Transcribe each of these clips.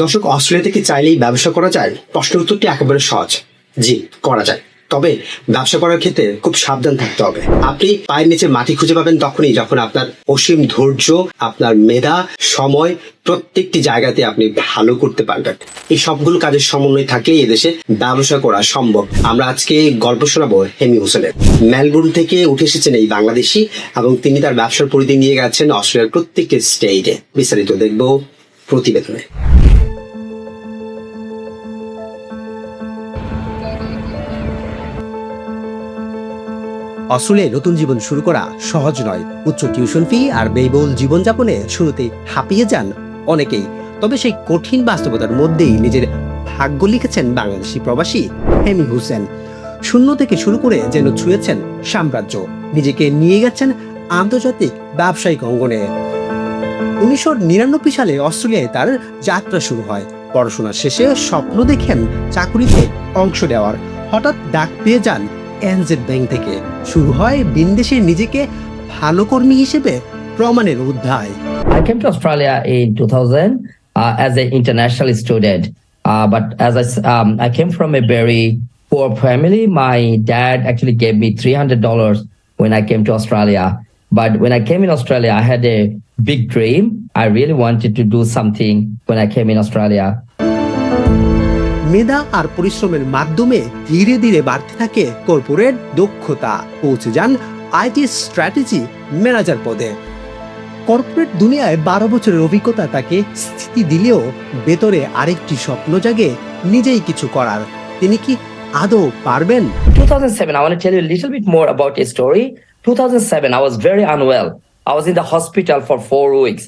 দর্শক, অস্ট্রেলিয়া থেকে চাইলেই ব্যবসা করা যায়? প্রশ্নের উত্তরটি একেবারে সহজ, জি করা যায়। তবে ব্যবসা করার ক্ষেত্রে খুব সাবধান থাকতে হবে। আপনি পায়ের নিচে মাটি খুঁজে পাবেন তখনই যখন আপনার অসীম ধৈর্য, আপনার মেধা, সময় প্রত্যেকটি জায়গাতে আপনি ভালো করতে পারবেন। এই সবগুলো কাজের সমন্বয় থাকলেই এদেশে ব্যবসা করা সম্ভব। আমরা আজকে গল্প শোনাবো হেমি হোসেনের। মেলবোর্ন থেকে উঠে এসেছেন এই বাংলাদেশি এবং তিনি তার ব্যবসার পরিধি নিয়ে গেছেন অস্ট্রেলিয়ার প্রত্যেকটি স্টেটে। বিস্তারিত দেখবো প্রতিবেদনে। অস্ট্রেলিয়ায় নতুন জীবন শুরু করা সহজ নয়। উচ্চ টিউশন ফি আর ব্যয়বহুল জীবনযাপনে শুরুতেই হাঁপিয়ে যান অনেকেই। তবে সেই কঠিন বাস্তবতার মধ্যেই নিজের ভাগ্য লিখেছেন বাংলাদেশি প্রবাসী হেমি হোসেন। শূন্য থেকে শুরু করে যেন ছুঁয়েছেন সাম্রাজ্য, নিজেকে নিয়ে গেছেন আন্তর্জাতিক ব্যবসায়িক অঙ্গনে। 1999 সালে অস্ট্রেলিয়ায় তার যাত্রা শুরু হয়। পড়াশোনা শেষে স্বপ্ন দেখেন চাকুরিতে অংশ নেওয়ার। হঠাৎ ডাক পেয়ে যান এনজেড ব্যাংক থেকে। শুরু হয় বিদেশে নিজেকে ভালো কর্মী হিসেবে প্রমাণের অধ্যায়। I came to Australia in 2000 as an international student, but as I came from a very poor family. My dad actually gave me $300 when I came to Australia. But when I came in Australia, I had a big dream. I really wanted to do something when I came in Australia. মেধা আর পরিশ্রমের মাধ্যমে ধীরে ধীরে বাড়তে থাকে corporate দক্ষতা। পৌঁছে যান IT strategy manager পদে। কর্পোরেট দুনিয়ায় 12 বছরের অভিজ্ঞতা তাকে স্থিতি দিলেও ভেতরে আরেকটি স্বপ্ন জাগে নিজেই কিছু করার। তিনি কি আদৌ পারবেন? 2007, I want to tell you a little bit more about a story. 2007, I was very unwell. I was in the hospital for 4 weeks.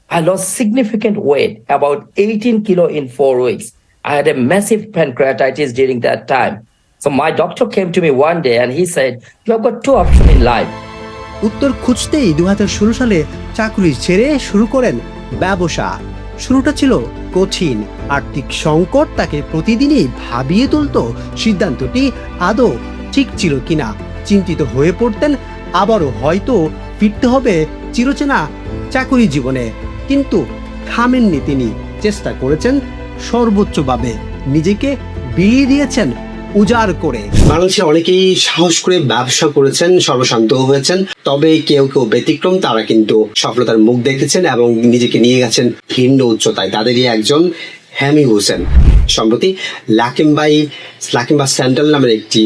I lost significant weight, about 18 kilo in 4 weeks. I had a massive pancreatitis during that time. So my doctor came to me one day and he said, you have got 2 options in life. উত্তর খুঁজতেই 2016 সালে চাকরি ছেড়ে শুরু করেন ব্যবসা। শুরুটা ছিল কঠিন। আর্থিক সংকট তাকে প্রতিদিনই ভাবিয়ে তুলত সিদ্ধান্তটি আদৌ ঠিক ছিল কিনা। চিন্তিত হয়ে পড়তেন, আবারও হয়তো ফিরতে হবে চিরচেনা চাকরি জীবনে। কিন্তু থামেননি তিনি, চেষ্টা করেছেন সর্বোচ্চভাবে, নিজেকে বিলিয়ে দিয়েছেন উজাড় করে। বাংলাদেশে অনেকেই সাহস করে ব্যবসা করেছেন, সর্বশান্ত হয়েছেন। তবে কেউ কেউ ব্যতিক্রম, তারা কিন্তু সফলতার মুখ দেখেছেন এবং নিজেকে নিয়ে গেছেন ভিন্ন উচ্চতায়। তাদেরই একজন হেমি হোসেন। সম্প্রতি লাকিম্বা সেন্ট্রাল নামের একটি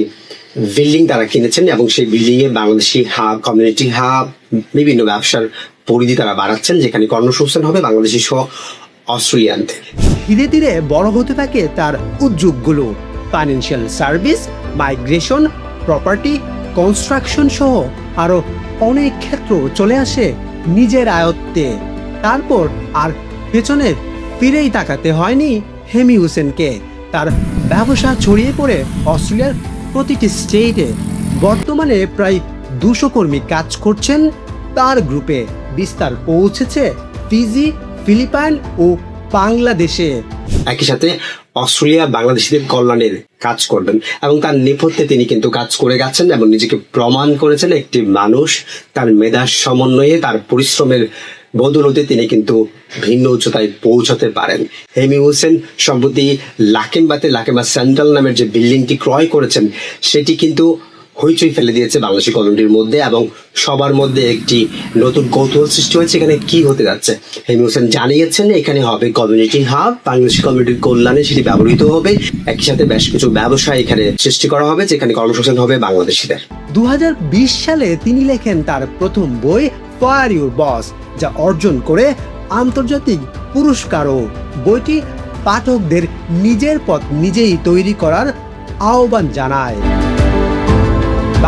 বিল্ডিং তারা কিনেছেন এবং সেই বিল্ডিং এ বাংলাদেশি হাব, কমিউনিটি হাব, বিভিন্ন ব্যবসার পরিধি তারা বাড়াচ্ছেন, যেখানে কর্মসংস্থান হবে বাংলাদেশি সহ অস্ট্রেলিয়ানদের। ধীরে ধীরে বড় হতে থাকে তার উদ্যোগগুলো। Financial service, migration, property, construction সহ আরো অনেক ক্ষেত্র চলে আসে নিজের আয়ত্তে। তারপর আর পেছনে ফিরেই তাকাতে হয়নি হেমি হোসেনকে। তার ব্যবসা ছড়িয়ে পড়ে অস্ট্রেলিয়ার প্রতিটি স্টেটে। বর্তমানে প্রায় 200 কর্মী কাজ করছেন তার গ্রুপে। বিস্তার পৌঁছেছে ফিজি, ফিলিপাইন ও বাংলাদেশে। একই সাথে অস্ট্রেলিয়া বাংলাদেশিদের কল্যাণের কাজ করবেন এবং তার নেপথ্যে তিনি কিন্তু কাজ করে গেছেন এবং নিজেকে প্রমাণ করেছেন একটি মানুষ তার মেধার সমন্বয়ে, তার পরিশ্রমের বদৌলতে তিনি কিন্তু ভিন্ন উচ্চতায় পৌঁছাতে পারেন। হেমি হোসেন সম্প্রতি লাকিম্বা সেন্ট্রাল নামের যে বিল্ডিংটি ক্রয় করেছেন, সেটি কিন্তু হইচই ফেলে দিয়েছে বাংলাদেশি কমিউনিটির মধ্যে এবং সবার মধ্যে একটি নতুন কৌতূহল সৃষ্টি হয়েছে এখানে কি হতে যাচ্ছে। হেমি হোসেন জানিয়েছেন এখানে হবে কমিউনিটি হাব, বাংলাদেশি কমিউনিটির কল্যাণে সেটি ব্যবহৃত হবে। একই সাথে বেশ কিছু ব্যবসা এখানে সৃষ্টি করা হবে, যেখানে কর্মসংস্থান হবে বাংলাদেশিদের। 2020 সালে তিনি লেখেন তার প্রথম বই ফায়ার ইউর বস, যা অর্জন করে আন্তর্জাতিক পুরস্কারও। বইটি পাঠকদের নিজের পথ নিজেই তৈরি করার আহ্বান জানায়।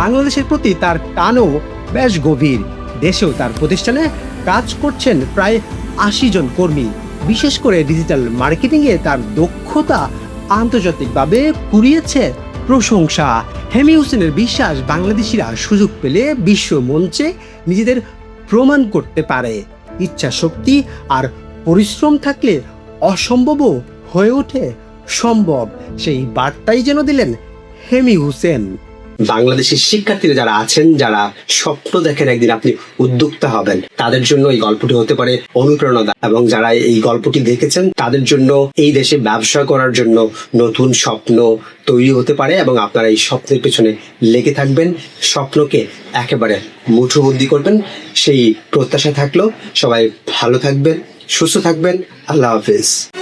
বাংলাদেশের প্রতি তার টানও বেশ গভীর। দেশেও তার প্রতিষ্ঠানে কাজ করছেন প্রায় 80 জন কর্মী। বিশেষ করে ডিজিটাল মার্কেটিংয়ে তার দক্ষতা আন্তর্জাতিকভাবে কুড়িয়েছে প্রশংসা। হেমি হোসেনের বিশ্বাস, বাংলাদেশিরা সুযোগ পেলে বিশ্ব মঞ্চে নিজেদের প্রমাণ করতে পারে। ইচ্ছা শক্তি আর পরিশ্রম থাকলে অসম্ভবও হয়ে ওঠে সম্ভব। সেই বার্তাই যেন দিলেন হেমি হোসেন। বাংলাদেশি শিক্ষার্থীরা যারা আছেন, যারা স্বপ্ন দেখেন একদিন আপনি উদ্যোক্তা হবেন, তাদের জন্য এই গল্পটি হতে পারে অনুপ্রেরণা। এবং যারা এই গল্পটি দেখেছেন তাদের জন্য এই দেশে ব্যবসা করার জন্য নতুন স্বপ্ন তৈরি হতে পারে এবং আপনারা এই স্বপ্নের পেছনে লেগে থাকবেন, স্বপ্নকে একেবারে মুঠোবন্দি করবেন, সেই প্রত্যাশা থাকলো। সবাই ভালো থাকবেন, সুস্থ থাকবেন। আল্লাহ হাফেজ।